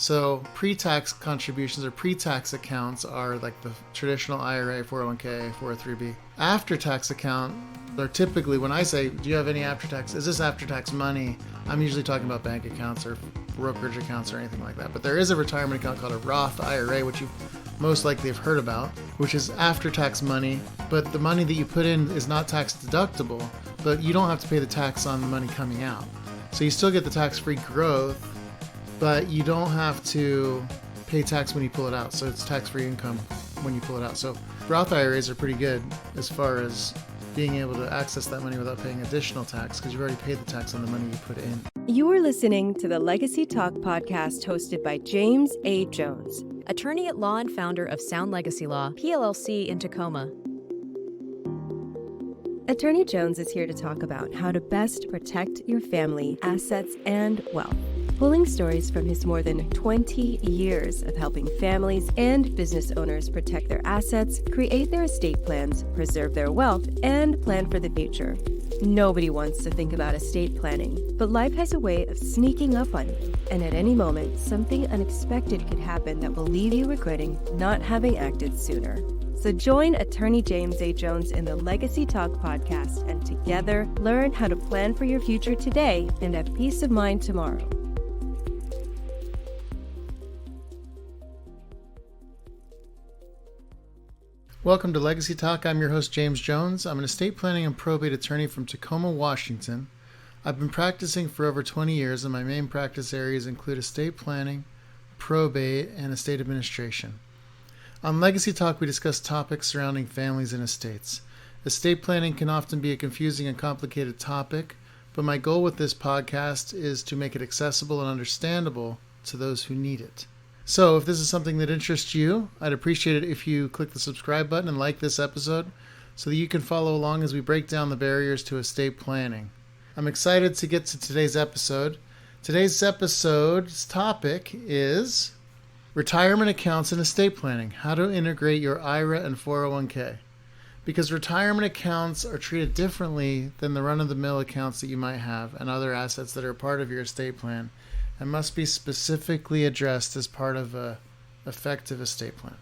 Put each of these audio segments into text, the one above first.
So pre-tax contributions or pre-tax accounts are like the traditional IRA, 401k, 403b. After-tax account are typically, when I say, do you have any after-tax? Is this after-tax money? I'm usually talking about bank accounts or brokerage accounts or anything like that. But there is a retirement account called a Roth IRA, which you most likely have heard about, which is after-tax money. But the money that you put in is not tax deductible, but you don't have to pay the tax on the money coming out. So you still get the tax-free growth, but you don't have to pay tax when you pull it out. So it's tax-free income when you pull it out. So Roth IRAs are pretty good as far as being able to access that money without paying additional tax because you've already paid the tax on the money you put in. You are listening to the Legacy Talk podcast hosted by James A. Jones, attorney at law and founder of Sound Legacy Law, PLLC in Tacoma. Attorney Jones is here to talk about how to best protect your family, assets, and wealth. Pulling stories from his more than 20 years of helping families and business owners protect their assets, create their estate plans, preserve their wealth, and plan for the future. Nobody wants to think about estate planning, but life has a way of sneaking up on you, and at any moment, something unexpected could happen that will leave you regretting not having acted sooner. So join Attorney James A. Jones in the Legacy Talk podcast, and together learn how to plan for your future today and have peace of mind tomorrow. Welcome to Legacy Talk. I'm your host, James Jones. I'm an estate planning and probate attorney from Tacoma, Washington. I've been practicing for over 20 years, and my main practice areas include estate planning, probate, and estate administration. On Legacy Talk, we discuss topics surrounding families and estates. Estate planning can often be a confusing and complicated topic, but my goal with this podcast is to make it accessible and understandable to those who need it. So if this is something that interests you, I'd appreciate it if you click the subscribe button and like this episode so that you can follow along as we break down the barriers to estate planning. I'm excited to get to today's episode. Today's episode's topic is retirement accounts and estate planning, how to integrate your IRA and 401k. Because retirement accounts are treated differently than the run-of-the-mill accounts that you might have and other assets that are part of your estate plan, and must be specifically addressed as part of an effective estate plan.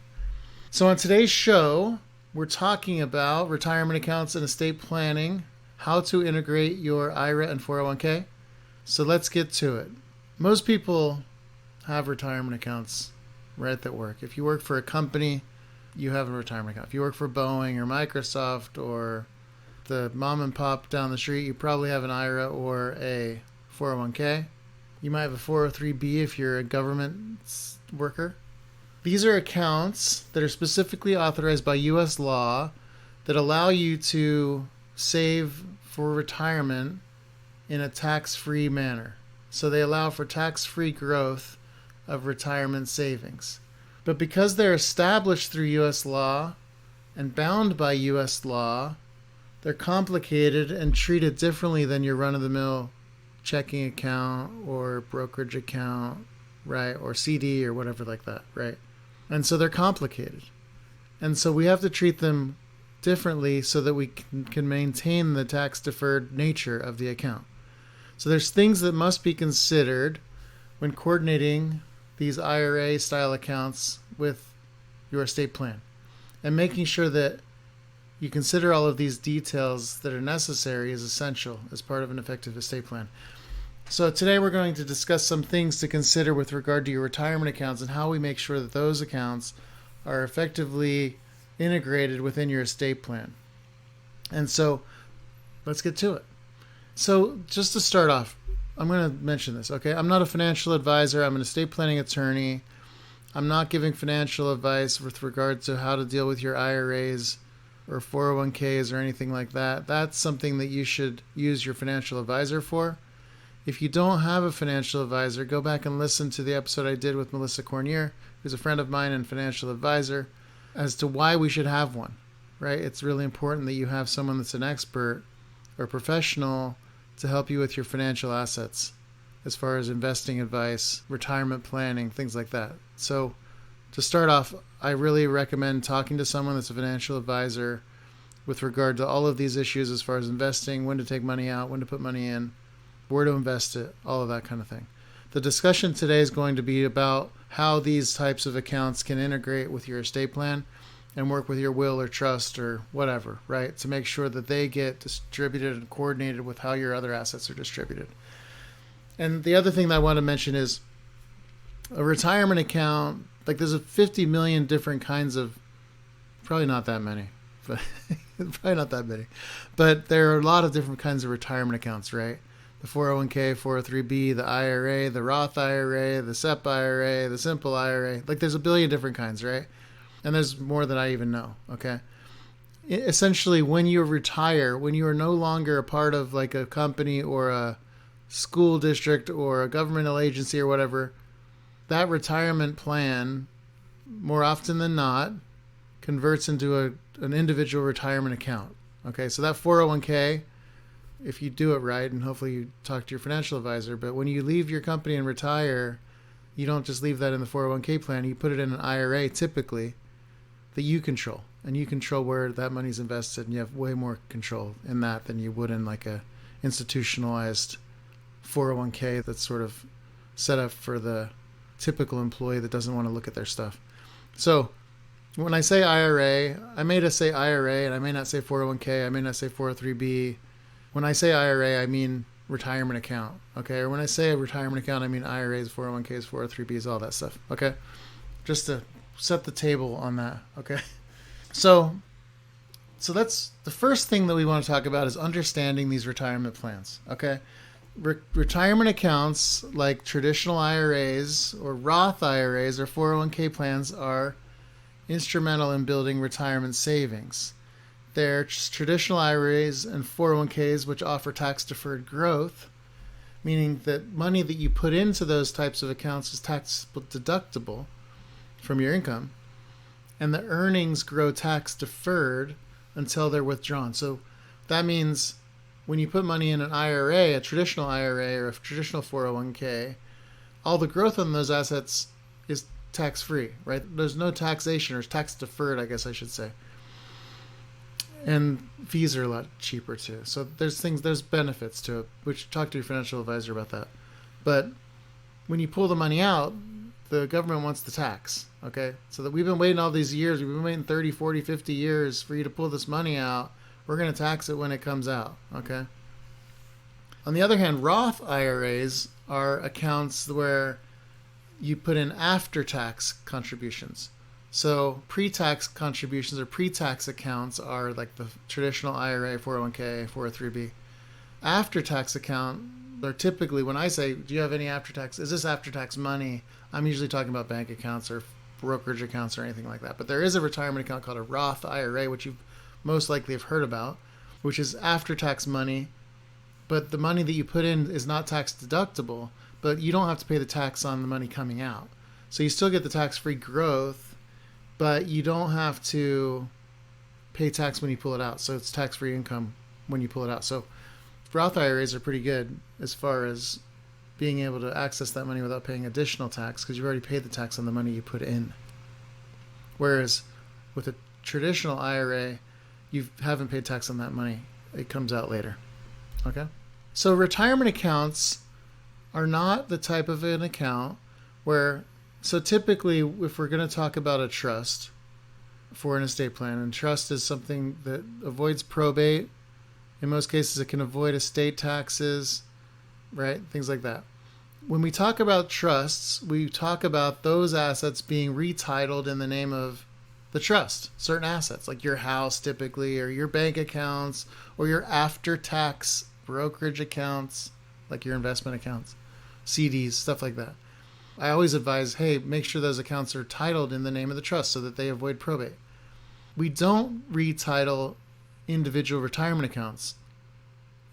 So on today's show, we're talking about retirement accounts and estate planning, how to integrate your IRA and 401k. So let's get to it. Most people have retirement accounts right at work. If you work for a company, you have a retirement account. If you work for Boeing or Microsoft or the mom and pop down the street, you probably have an IRA or a 401k. You might have a 403b if you're a government worker. These are accounts that are specifically authorized by U.S. law that allow you to save for retirement in a tax-free manner. So they allow for tax-free growth of retirement savings. But because they're established through U.S. law and bound by U.S. law, they're complicated and treated differently than your run-of-the-mill checking account or brokerage account, right? Or CD or whatever like that, right? And so they're complicated. And so we have to treat them differently so that we can maintain the tax-deferred nature of the account. So there's things that must be considered when coordinating these IRA-style accounts with your estate plan and making sure that you consider all of these details that are necessary is essential as part of an effective estate plan. So today we're going to discuss some things to consider with regard to your retirement accounts and how we make sure that those accounts are effectively integrated within your estate plan. And so let's get to it. So just to start off, I'm going to mention this, okay? I'm not a financial advisor. I'm an estate planning attorney. I'm not giving financial advice with regard to how to deal with your IRAs or 401ks or anything like that. That's something that you should use your financial advisor for. If you don't have a financial advisor, go back and listen to the episode I did with Melissa Cornier, who's a friend of mine and financial advisor, as to why we should have one, right? It's really important that you have someone that's an expert or professional to help you with your financial assets as far as investing advice, retirement planning, things like that. So to start off, I really recommend talking to someone that's a financial advisor with regard to all of these issues as far as investing, when to take money out, when to put money in, where to invest it, all of that kind of thing. The discussion today is going to be about how these types of accounts can integrate with your estate plan and work with your will or trust or whatever, right? To make sure that they get distributed and coordinated with how your other assets are distributed. And the other thing that I want to mention is a retirement account, like there's 50 million different kinds of, probably not that many, but probably not that many, but there are a lot of different kinds of retirement accounts, right? The 401k, 403b, the IRA, the Roth IRA, the SEP IRA, the simple IRA, like there's a billion different kinds, right? And there's more than I even know, okay? Essentially, when you retire, when you are no longer a part of like a company or a school district or a governmental agency or whatever, that retirement plan, more often than not, converts into an individual retirement account. Okay, so that 401k, if you do it right, and hopefully you talk to your financial advisor, but when you leave your company and retire, you don't just leave that in the 401k plan, you put it in an IRA typically that you control. And you control where that money's invested, and you have way more control in that than you would in like a institutionalized 401k that's sort of set up for the typical employee that doesn't want to look at their stuff. So when I say IRA, I may just say IRA, and I may not say 401k, I may not say 403b. When I say IRA, I mean retirement account, okay? Or when I say a retirement account, I mean IRAs, 401ks, 403bs, all that stuff, okay? Just to set the table on that, okay? So that's the first thing that we want to talk about is understanding these retirement plans, okay? Retirement accounts like traditional IRAs or Roth IRAs or 401k plans are instrumental in building retirement savings. They're traditional IRAs and 401ks which offer tax-deferred growth, meaning that money that you put into those types of accounts is tax deductible from your income, and the earnings grow tax-deferred until they're withdrawn. So that means when you put money in an IRA, a traditional IRA or a traditional 401k, all the growth on those assets is tax-free, right? There's no taxation, or tax-deferred, I guess I should say. And fees are a lot cheaper too. So there's benefits to it, which talk to your financial advisor about that. But when you pull the money out, the government wants the tax, okay? So that we've been waiting all these years, we've been waiting 30, 40, 50 years for you to pull this money out. We're going to tax it when it comes out, okay? On the other hand, Roth IRAs are accounts where you put in after-tax contributions. So pre-tax contributions or pre-tax accounts are like the traditional IRA, 401k, 403b. After-tax account, they're typically, when I say, do you have any after-tax, is this after-tax money? I'm usually talking about bank accounts or brokerage accounts or anything like that. But there is a retirement account called a Roth IRA, which you most likely have heard about, which is after-tax money. But the money that you put in is not tax deductible, but you don't have to pay the tax on the money coming out. So you still get the tax-free growth, but you don't have to pay tax when you pull it out. So it's tax-free income when you pull it out. So Roth IRAs are pretty good as far as being able to access that money without paying additional tax because you've already paid the tax on the money you put in. Whereas with a traditional IRA, you haven't paid tax on that money. It comes out later. Okay? So retirement accounts are not the type of an account where, so typically if we're going to talk about a trust for an estate plan, and trust is something that avoids probate. In most cases, it can avoid estate taxes, right? Things like that. When we talk about trusts, we talk about those assets being retitled in the name of the trust, certain assets like your house typically, or your bank accounts, or your after-tax brokerage accounts, like your investment accounts, CDs, stuff like that. I always advise, hey, make sure those accounts are titled in the name of the trust so that they avoid probate. We don't retitle individual retirement accounts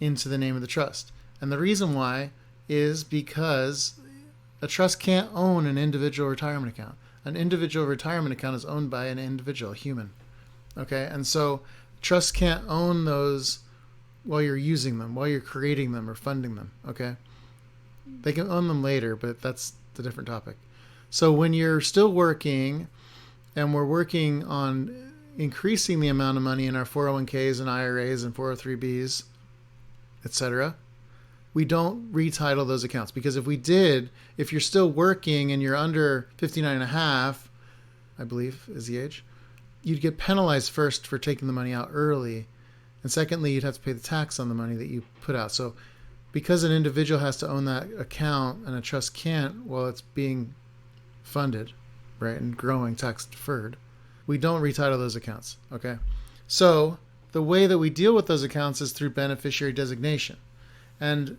into the name of the trust. And the reason why is because a trust can't own an individual retirement account. An individual retirement account is owned by an individual, human. Okay? And so trusts can't own those while you're using them, while you're creating them or funding them. Okay? They can own them later, but that's a different topic. So when you're still working and we're working on increasing the amount of money in our 401ks and IRAs and 403bs, etc., we don't retitle those accounts, because if we did, if you're still working and you're under 59 and a half, I believe is the age, you'd get penalized first for taking the money out early. And secondly, you'd have to pay the tax on the money that you put out. So because an individual has to own that account and a trust can't while it's being funded, right, and growing tax deferred, we don't retitle those accounts, okay? So the way that we deal with those accounts is through beneficiary designation. And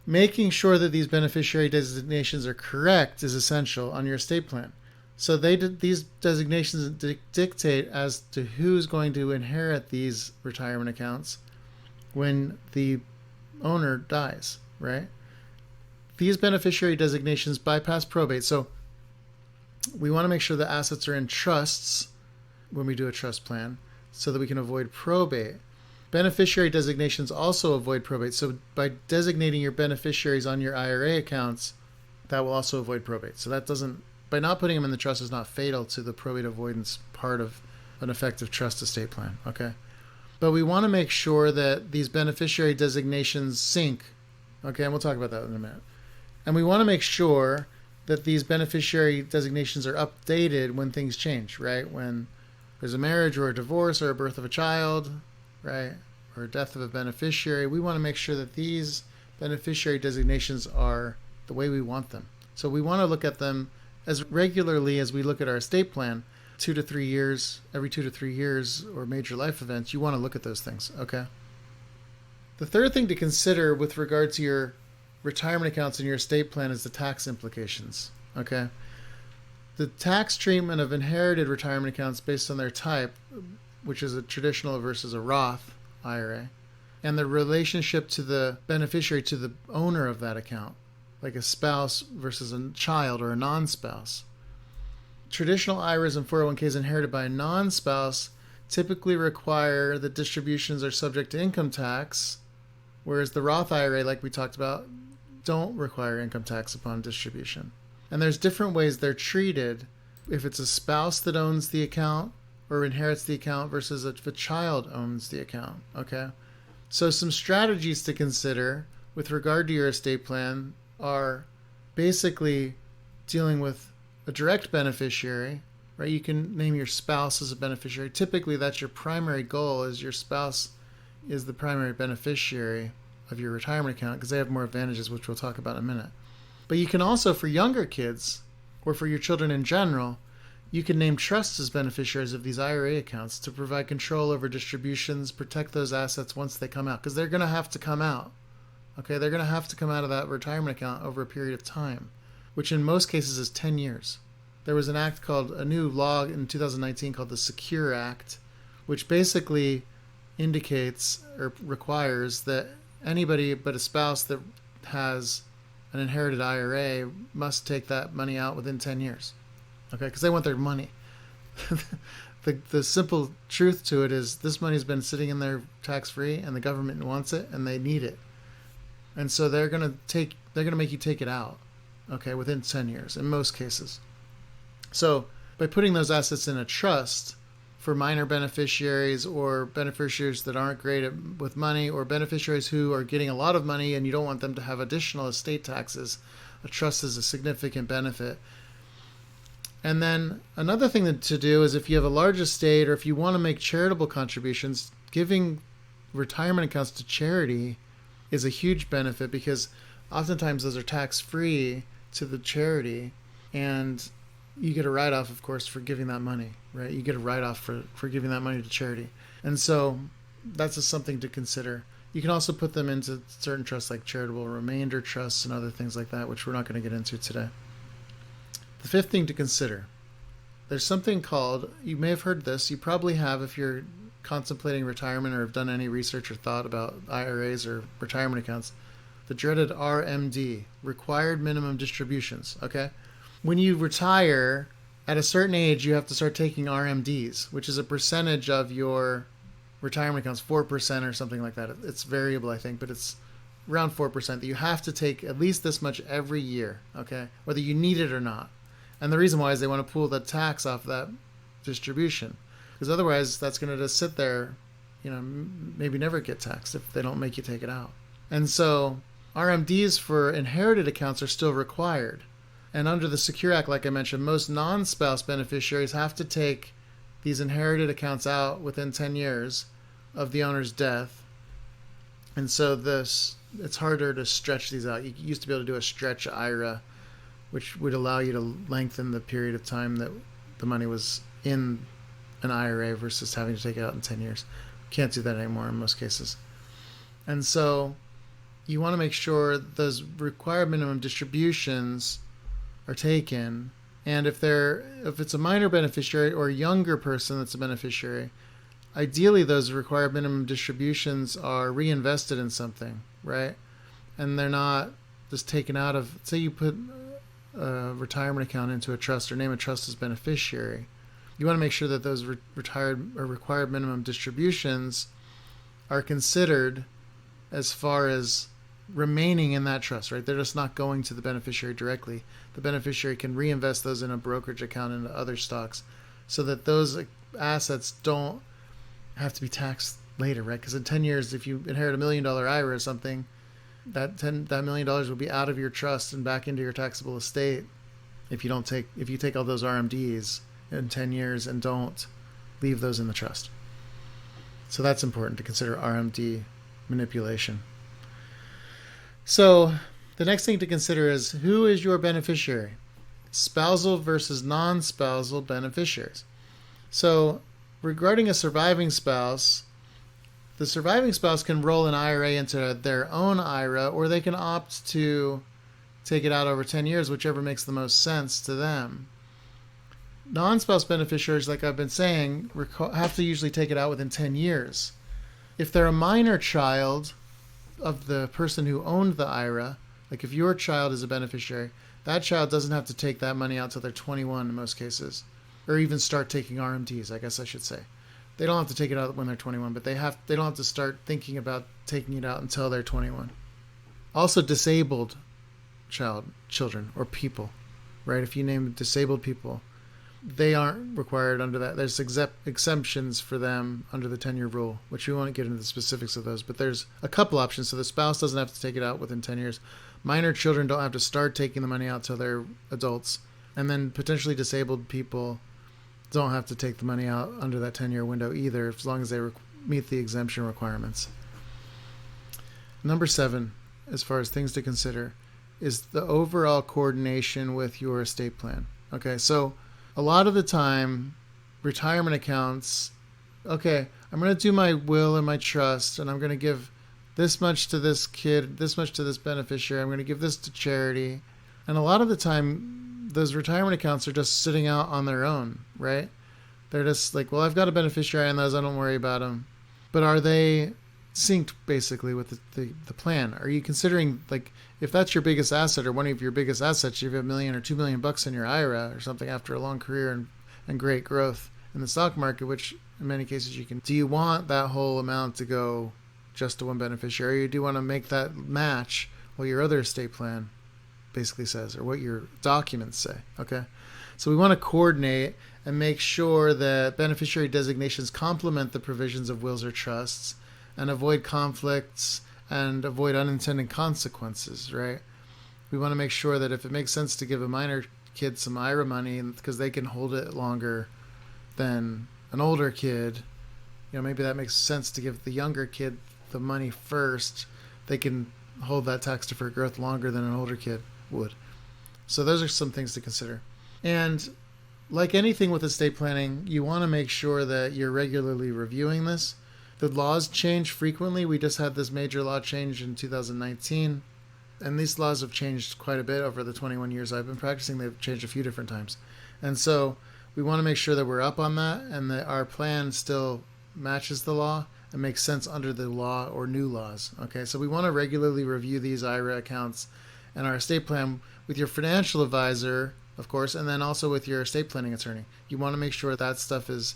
making sure that these beneficiary designations are correct is essential on your estate plan. So these designations dictate as to who's going to inherit these retirement accounts when the owner dies, right? These beneficiary designations bypass probate. So we want to make sure the assets are in trusts when we do a trust plan so that we can avoid probate. Beneficiary designations also avoid probate. So by designating your beneficiaries on your IRA accounts, that will also avoid probate. So that doesn't, by not putting them in the trust, is not fatal to the probate avoidance part of an effective trust estate plan, okay? But we want to make sure that these beneficiary designations sync, okay? And we'll talk about that in a minute. And we want to make sure that these beneficiary designations are updated when things change, right? When there's a marriage or a divorce or a birth of a child, right? Or a death of a beneficiary, we want to make sure that these beneficiary designations are the way we want them. So we want to look at them as regularly as we look at our estate plan, 2 to 3 years, every 2 to 3 years, or major life events. You want to look at those things, okay? The third thing to consider with regard to your retirement accounts in your estate plan is the tax implications, okay? The tax treatment of inherited retirement accounts based on their type, which is a traditional versus a Roth IRA, and the relationship to the beneficiary, to the owner of that account, like a spouse versus a child or a non-spouse. Traditional IRAs and 401ks inherited by a non-spouse typically require that distributions are subject to income tax, whereas the Roth IRA, like we talked about, don't require income tax upon distribution. And there's different ways they're treated if it's a spouse that owns the account or inherits the account versus if a child owns the account, okay? So some strategies to consider with regard to your estate plan are basically dealing with a direct beneficiary, right? You can name your spouse as a beneficiary. Typically, that's your primary goal, is your spouse is the primary beneficiary of your retirement account because they have more advantages, which we'll talk about in a minute. But you can also, for younger kids or for your children in general, you can name trusts as beneficiaries of these IRA accounts to provide control over distributions, protect those assets once they come out, because they're going to have to come out. Okay, they're going to have to come out of that retirement account over a period of time, which in most cases is 10 years. There was an act called, a new law in 2019 called the Secure Act, which basically indicates or requires that anybody but a spouse that has an inherited IRA must take that money out within 10 years. Okay, because they want their money. The simple truth to it is this money's been sitting in there tax-free and the government wants it and they need it. And so they're going to make you take it out, okay, within 10 years in most cases. So by putting those assets in a trust for minor beneficiaries or beneficiaries that aren't great with money, or beneficiaries who are getting a lot of money and you don't want them to have additional estate taxes, a trust is a significant benefit. And then another thing to do is if you have a large estate or if you want to make charitable contributions, giving retirement accounts to charity is a huge benefit because oftentimes those are tax-free to the charity, and you get a write-off, of course, for giving that money, right? You get a write-off for giving that money to charity. And so that's just something to consider. You can also put them into certain trusts like charitable remainder trusts and other things like that, which we're not going to get into today. The fifth thing to consider, there's something called, you may have heard this, you probably have if you're contemplating retirement or have done any research or thought about IRAs or retirement accounts, the dreaded RMD, required minimum distributions, okay? When you retire, at a certain age, you have to start taking RMDs, which is a percentage of your retirement accounts, 4% or something like that. It's variable, I think, but it's around 4% that you have to take at least this much every year, okay? Whether you need it or not. And the reason why is they want to pull the tax off that distribution. Because otherwise, that's going to just sit there, maybe never get taxed if they don't make you take it out. And so RMDs for inherited accounts are still required. And under the Secure Act, like I mentioned, most non-spouse beneficiaries have to take these inherited accounts out within 10 years of the owner's death. And so it's harder to stretch these out. You used to be able to do a stretch IRA, which would allow you to lengthen the period of time that the money was in an IRA versus having to take it out in 10 years. Can't do that anymore in most cases. And so you want to make sure those required minimum distributions are taken. And if it's a minor beneficiary or a younger person that's a beneficiary, ideally those required minimum distributions are reinvested in something, right? And they're not just taken out of, say you put a retirement account into a trust or name a trust as beneficiary. You want to make sure that those retired or required minimum distributions are considered as far as remaining in that trust, right? They're just not going to the beneficiary directly. The beneficiary can reinvest those in a brokerage account into other stocks so that those assets don't have to be taxed later, right? Because in 10 years, if you inherit $1 million IRA or something, that $1 million will be out of your trust and back into your taxable estate if you take all those RMDs in 10 years and don't leave those in the trust. So that's important to consider RMD manipulation. So the next thing to consider is, who is your beneficiary? Spousal versus non-spousal beneficiaries. So regarding a surviving spouse, the surviving spouse can roll an IRA into their own IRA, or they can opt to take it out over 10 years, whichever makes the most sense to them. Non-spouse beneficiaries, like I've been saying, have to usually take it out within 10 years. If they're a minor child of the person who owned the IRA, like if your child is a beneficiary, that child doesn't have to take that money out till they're 21 in most cases, or even start taking RMDs, I guess I should say. They don't have to take it out when they're 21, but they don't have to start thinking about taking it out until they're 21. Also, disabled children or people, right? If you name disabled people, they aren't required under that. There's exemptions for them under the 10-year rule, which we won't get into the specifics of those, but there's a couple options. So the spouse doesn't have to take it out within 10 years. Minor children don't have to start taking the money out till they're adults. And then potentially disabled people don't have to take the money out under that 10-year window either, as long as they meet the exemption requirements. Number 7, as far as things to consider, is the overall coordination with your estate plan. Okay, so a lot of the time, retirement accounts, okay, I'm going to do my will and my trust, and I'm going to give this much to this kid, this much to this beneficiary, I'm going to give this to charity. And a lot of the time, those retirement accounts are just sitting out on their own, right? They're just like, well, I've got a beneficiary on those, I don't worry about them. But are they synced basically with the plan? Are you considering, like, if that's your biggest asset or one of your biggest assets, you have $1 million or $2 million in your IRA or something after a long career and great growth in the stock market, which in many cases you can, do you want that whole amount to go just to one beneficiary, or do you want to make that match what your other estate plan basically says or what your documents say? Okay, so we want to coordinate and make sure that beneficiary designations complement the provisions of wills or trusts and avoid conflicts and avoid unintended consequences, right? We want to make sure that if it makes sense to give a minor kid some IRA money because they can hold it longer than an older kid, maybe that makes sense to give the younger kid the money first. They can hold that tax-deferred growth longer than an older kid would. So those are some things to consider. And like anything with estate planning, you want to make sure that you're regularly reviewing this. The laws change frequently. We just had this major law change in 2019. And these laws have changed quite a bit over the 21 years I've been practicing. They've changed a few different times. And so we want to make sure that we're up on that and that our plan still matches the law and makes sense under the law or new laws. Okay, so we want to regularly review these IRA accounts and our estate plan with your financial advisor, of course, and then also with your estate planning attorney. You want to make sure that stuff is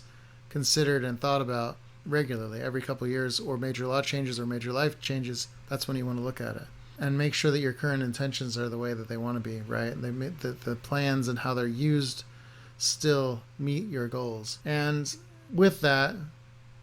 considered and thought about regularly, every couple of years, or major law changes or major life changes. That's when you want to look at it and make sure that your current intentions are the way that they want to be, right? They the plans and how they're used still meet your goals. And with that,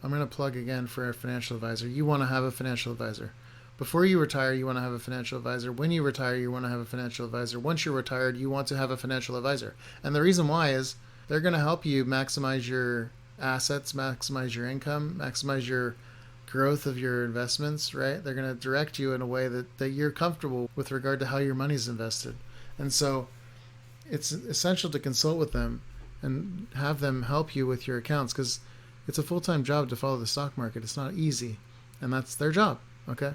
I'm going to plug again for a financial advisor. You want to have a financial advisor. Before you retire, you want to have a financial advisor. When you retire, you want to have a financial advisor. Once you're retired, you want to have a financial advisor. And the reason why is they're going to help you maximize your assets, maximize your income, maximize your growth of your investments, right? They're going to direct you in a way that you're comfortable with regard to how your money's invested. And so it's essential to consult with them and have them help you with your accounts, because it's a full-time job to follow the stock market. It's not easy, and that's their job, okay?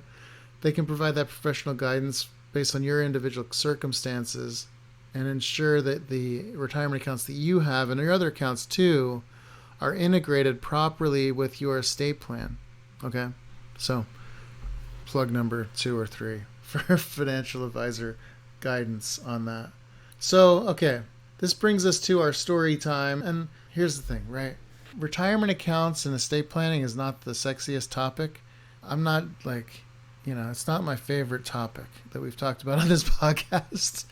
They can provide that professional guidance based on your individual circumstances and ensure that the retirement accounts that you have and your other accounts too are integrated properly with your estate plan. Okay, so plug number 2 or 3 for financial advisor guidance on that. So, okay, this brings us to our story time. And here's the thing, right? Retirement accounts and estate planning is not the sexiest topic. I'm not it's not my favorite topic that we've talked about on this podcast.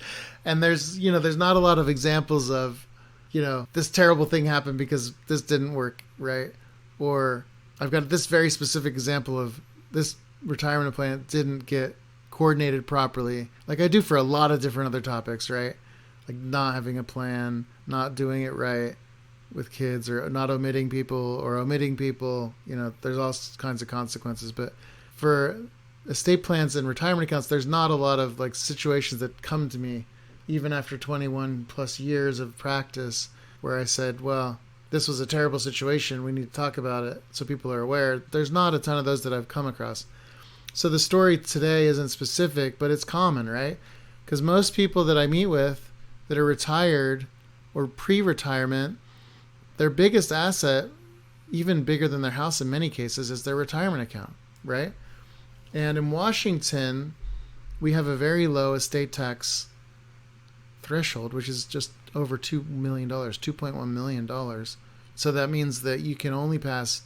And there's not a lot of examples of, this terrible thing happened because this didn't work, right? Or I've got this very specific example of this retirement plan didn't get coordinated properly, like I do for a lot of different other topics, right? Like not having a plan, not doing it right with kids, or not omitting people, or omitting people. There's all kinds of consequences. But for estate plans and retirement accounts, there's not a lot of situations that come to me, even after 21 plus years of practice, where I said, well, this was a terrible situation. We need to talk about it so people are aware. There's not a ton of those that I've come across. So the story today isn't specific, but it's common, right? Because most people that I meet with that are retired or pre-retirement, their biggest asset, even bigger than their house in many cases, is their retirement account, right? And in Washington, we have a very low estate tax threshold, which is just over $2 million, $2.1 million. So that means that you can only pass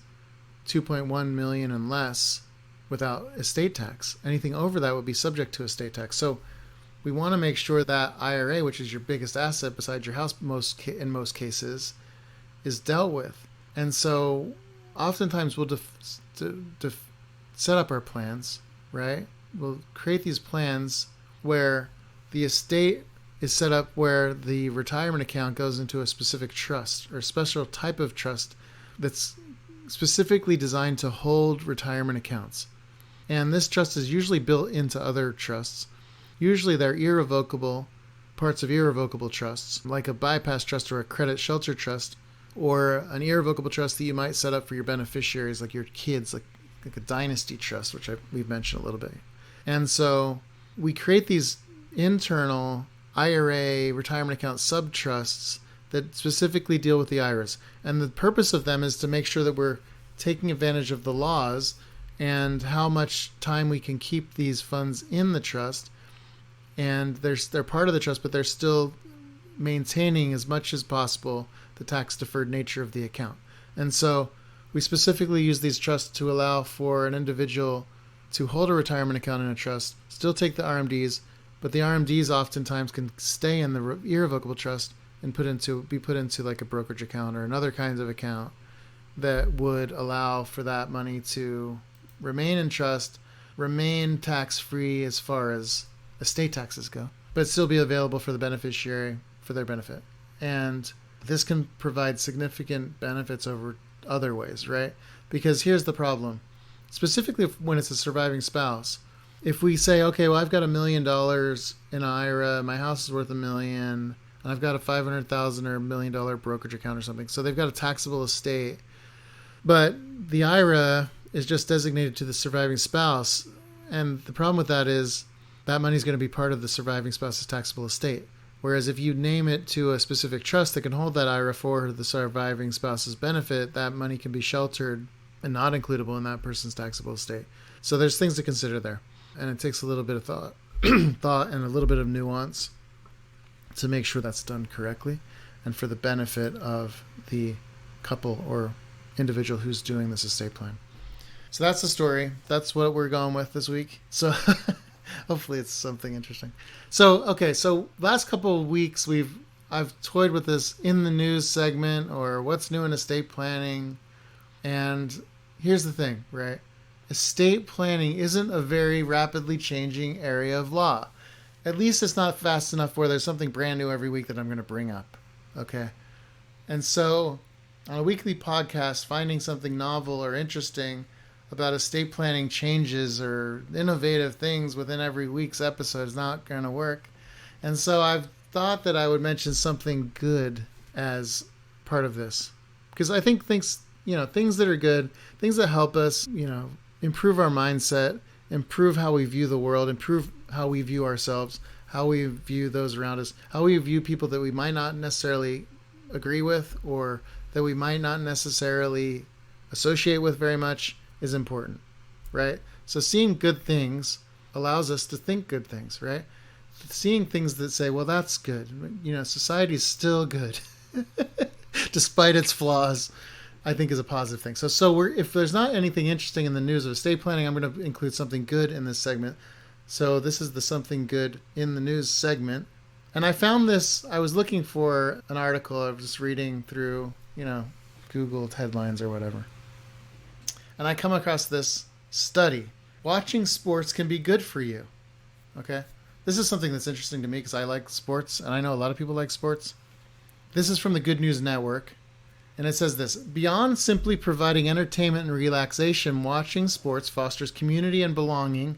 $2.1 million and less without estate tax. Anything over that would be subject to estate tax. So we want to make sure that IRA, which is your biggest asset besides your house in most cases, is dealt with. And so oftentimes we'll set up our plans, right? We'll create these plans where the estate is set up where the retirement account goes into a specific trust or special type of trust that's specifically designed to hold retirement accounts. And this trust is usually built into other trusts. Usually they're irrevocable, parts of irrevocable trusts, like a bypass trust or a credit shelter trust, or an irrevocable trust that you might set up for your beneficiaries, like your kids, like a dynasty trust, which we've mentioned a little bit. And so we create these internal IRA retirement account sub-trusts that specifically deal with the IRAs. And the purpose of them is to make sure that we're taking advantage of the laws and how much time we can keep these funds in the trust. And they're part of the trust, but they're still maintaining as much as possible the tax-deferred nature of the account. And so we specifically use these trusts to allow for an individual to hold a retirement account in a trust, still take the RMDs, but the RMDs oftentimes can stay in the irrevocable trust and be put into like a brokerage account or another kind of account that would allow for that money to remain in trust, remain tax-free as far as estate taxes go, but still be available for the beneficiary for their benefit. And this can provide significant benefits over other ways, right? Because here's the problem. Specifically when it's a surviving spouse, if we say, okay, well, I've got $1 million in an IRA, my house is worth $1 million, and I've got a $500,000 or $1 million brokerage account or something. So they've got a taxable estate, but the IRA is just designated to the surviving spouse. And the problem with that is that money is going to be part of the surviving spouse's taxable estate. Whereas if you name it to a specific trust that can hold that IRA for the surviving spouse's benefit, that money can be sheltered and not includable in that person's taxable estate. So there's things to consider there. And it takes a little bit of thought and a little bit of nuance to make sure that's done correctly and for the benefit of the couple or individual who's doing this estate plan. So that's the story. That's what we're going with this week. So hopefully it's something interesting. So last couple of weeks I've toyed with this in the news segment or what's new in estate planning. And here's the thing, right? estate planning isn't a very rapidly changing area of law. At least it's not fast enough where there's something brand new every week that I'm going to bring up. Okay? And so, on a weekly podcast, finding something novel or interesting about estate planning changes or innovative things within every week's episode is not going to work. And so I've thought that I would mention something good as part of this. Because I think things that are good, things that help us, improve our mindset, improve how we view the world, improve how we view ourselves, how we view those around us, how we view people that we might not necessarily agree with or that we might not necessarily associate with very much is important, right? So seeing good things allows us to think good things, right? Seeing things that say, well, that's good. Society is still good despite its flaws, I think is a positive thing. So if there's not anything interesting in the news of estate planning, I'm going to include something good in this segment. So this is the something good in the news segment. And I found this, I was looking for an article, I was just reading through, Googled headlines or whatever. And I come across this study. Watching sports can be good for you. Okay? This is something that's interesting to me because I like sports, and I know a lot of people like sports. This is from the Good News Network. And it says this: beyond simply providing entertainment and relaxation, watching sports fosters community and belonging,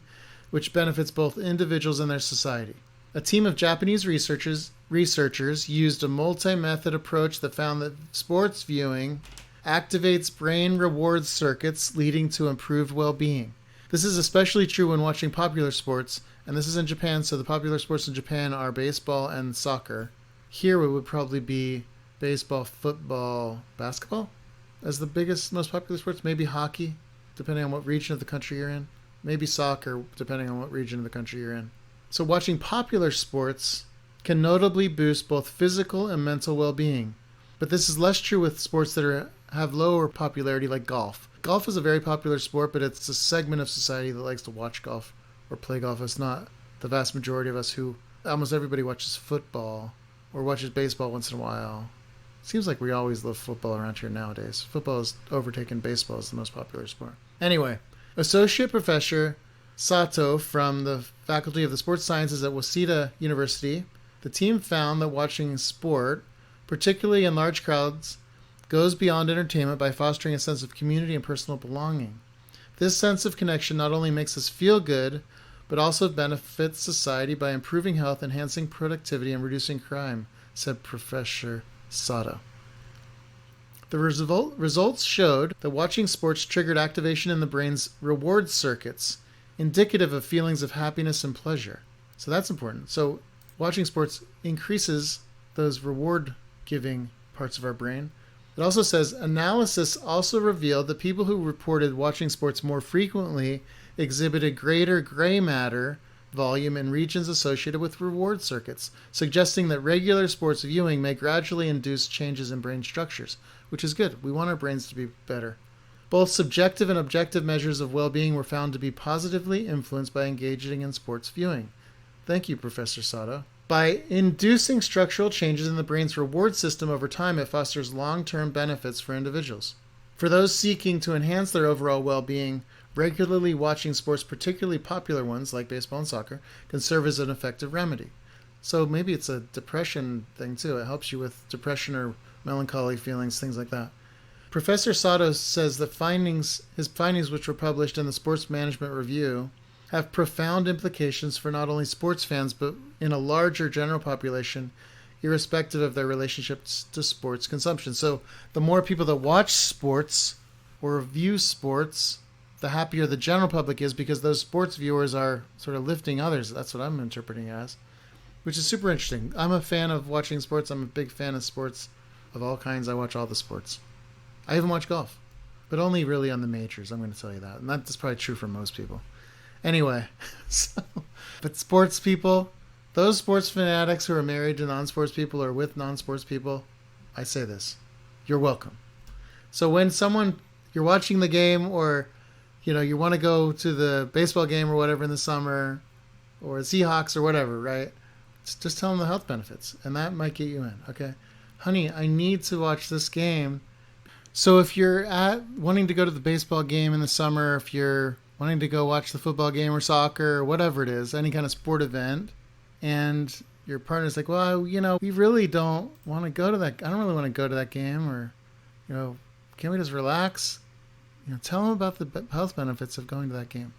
which benefits both individuals and their society. A team of Japanese researchers used a multi-method approach that found that sports viewing activates brain reward circuits, leading to improved well-being. This is especially true when watching popular sports, and this is in Japan, so the popular sports in Japan are baseball and soccer. Here it would probably be baseball, football, basketball as the biggest, most popular sports. Maybe hockey, depending on what region of the country you're in. Maybe soccer, depending on what region of the country you're in. So watching popular sports can notably boost both physical and mental well-being. But this is less true with sports that have lower popularity, like golf. Golf is a very popular sport, but it's a segment of society that likes to watch golf or play golf. It's not the vast majority of us who, almost everybody watches football or watches baseball once in a while. Seems like we always love football around here nowadays. Football has overtaken baseball as the most popular sport. Anyway, Associate Professor Sato from the Faculty of the Sports Sciences at Waseda University, the team found that watching sport, particularly in large crowds, goes beyond entertainment by fostering a sense of community and personal belonging. This sense of connection not only makes us feel good, but also benefits society by improving health, enhancing productivity, and reducing crime, said Professor Sato. The results showed that watching sports triggered activation in the brain's reward circuits, indicative of feelings of happiness and pleasure. So that's important. So watching sports increases those reward-giving parts of our brain. It also says, analysis also revealed that people who reported watching sports more frequently exhibited greater gray matter volume in regions associated with reward circuits, suggesting that regular sports viewing may gradually induce changes in brain structures, which is good. We want our brains to be better. Both subjective and objective measures of well-being were found to be positively influenced by engaging in sports viewing. Thank you, Professor Sato. By inducing structural changes in the brain's reward system over time, it fosters long-term benefits for individuals. For those seeking to enhance their overall well-being, regularly watching sports, particularly popular ones like baseball and soccer, can serve as an effective remedy. So maybe it's a depression thing too. It helps you with depression or melancholy feelings, things like that. Professor Sato says that his findings, which were published in the Sports Management Review, have profound implications for not only sports fans, but in a larger general population, irrespective of their relationships to sports consumption. So the more people that watch sports or view sports, the happier the general public is, because those sports viewers are sort of lifting others. That's what I'm interpreting it as, which is super interesting. I'm a fan of watching sports. I'm a big fan of sports of all kinds. I watch all the sports. I even watch golf, but only really on the majors. I'm going to tell you that. And that's probably true for most people. Anyway, but sports people, those sports fanatics who are married to non-sports people or with non-sports people, I say this: you're welcome. So when you're watching the game, or you want to go to the baseball game or whatever in the summer, or Seahawks or whatever, right? Just tell them the health benefits, and that might get you in. Okay, honey, I need to watch this game. So if you're wanting to go to the baseball game in the summer, if you're wanting to go watch the football game or soccer or whatever it is, any kind of sport event, and your partner's like, well, we really don't want to go to that. I don't really want to go to that game, or, can we just relax? Tell them about the health benefits of going to that game,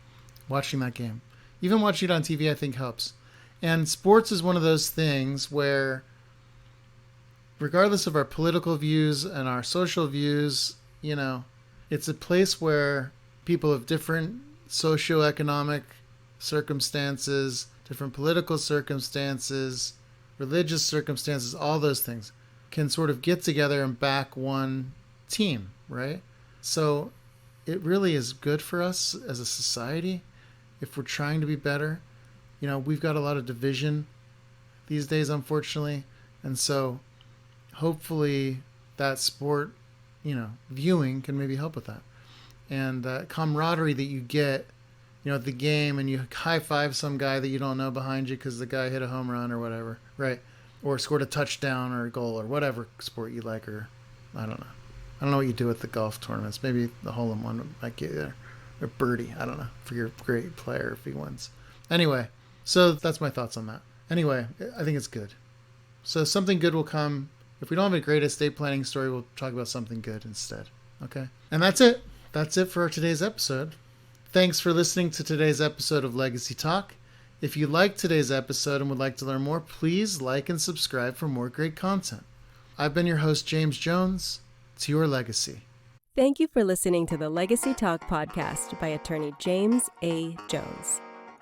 watching that game. Even watching it on TV, I think, helps. And sports is one of those things where, regardless of our political views and our social views, it's a place where people of different socioeconomic circumstances, different political circumstances, religious circumstances, all those things can sort of get together and back one team, right? So it really is good for us as a society if we're trying to be better. We've got a lot of division these days, unfortunately. And so hopefully that sport, viewing can maybe help with that. And camaraderie that you get, at the game, and you high five some guy that you don't know behind you because the guy hit a home run or whatever, right? Or scored a touchdown or a goal or whatever sport you like, or I don't know. I don't know what you do at the golf tournaments. Maybe the hole-in-one might get you there. Or birdie, I don't know, for your great player if he wins. Anyway, so that's my thoughts on that. Anyway, I think it's good. So something good will come. If we don't have a great estate planning story, we'll talk about something good instead. Okay? And that's it. That's it for today's episode. Thanks for listening to today's episode of Legacy Talk. If you liked today's episode and would like to learn more, please like and subscribe for more great content. I've been your host, James Jones. To your legacy. Thank you for listening to the Legacy Talk podcast by attorney James A. Jones.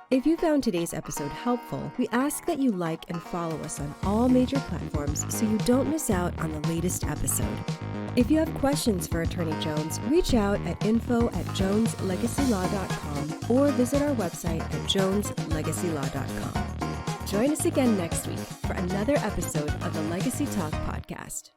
If you found today's episode helpful, we ask that you like and follow us on all major platforms so you don't miss out on the latest episode. If you have questions for Attorney Jones, reach out at info@joneslegacylaw.com or visit our website at joneslegacylaw.com. Join us again next week for another episode of the Legacy Talk podcast.